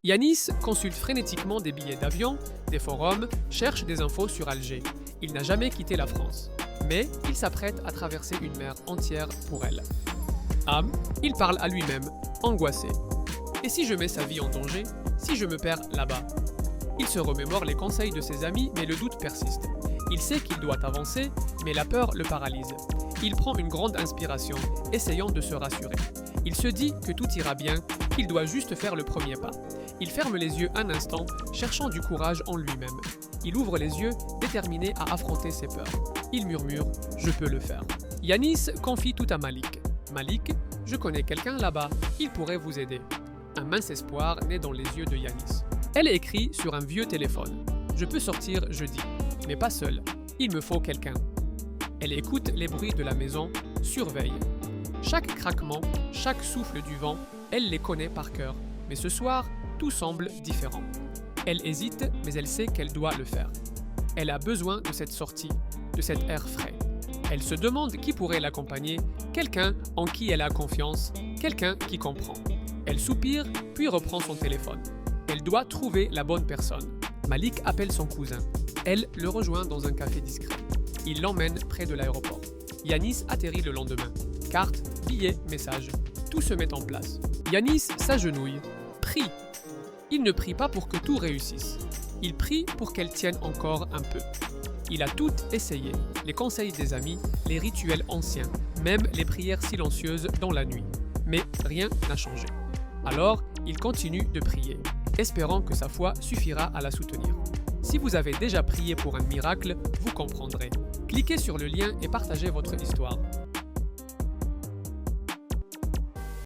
Yanis consulte frénétiquement des billets d'avion, des forums, cherche des infos sur Alger. Il n'a jamais quitté la France. Mais il s'apprête à traverser une mer entière pour elle. Âme, il parle à lui-même, angoissé. Et si je mets sa vie en danger, si je me perds là-bas? Il se remémore les conseils de ses amis, mais le doute persiste. Il sait qu'il doit avancer, mais la peur le paralyse. Il prend une grande inspiration, essayant de se rassurer. Il se dit que tout ira bien, qu'il doit juste faire le premier pas. Il ferme les yeux un instant, cherchant du courage en lui-même. Il ouvre les yeux, déterminé à affronter ses peurs. Il murmure « Je peux le faire ». Yanis confie tout à Malik. « Malik, je connais quelqu'un là-bas, il pourrait vous aider ». Un mince espoir naît dans les yeux de Yanis. Elle écrit sur un vieux téléphone. « Je peux sortir jeudi, mais pas seule. Il me faut quelqu'un ». Elle écoute les bruits de la maison, surveille. Chaque craquement, chaque souffle du vent, elle les connaît par cœur. Mais ce soir, tout semble différent. Elle hésite, mais elle sait qu'elle doit le faire. Elle a besoin de cette sortie, de cet air frais. Elle se demande qui pourrait l'accompagner, quelqu'un en qui elle a confiance, quelqu'un qui comprend. Elle soupire, puis reprend son téléphone. Elle doit trouver la bonne personne. Malik appelle son cousin. Elle le rejoint dans un café discret. Il l'emmène près de l'aéroport. Yanis atterrit le lendemain. Carte, billets, messages. Tout se met en place. Yanis s'agenouille, prie. Il ne prie pas pour que tout réussisse. Il prie pour qu'elle tienne encore un peu. Il a tout essayé, les conseils des amis, les rituels anciens, même les prières silencieuses dans la nuit. Mais rien n'a changé. Alors, il continue de prier, espérant que sa foi suffira à la soutenir. Si vous avez déjà prié pour un miracle, vous comprendrez. Cliquez sur le lien et partagez votre histoire.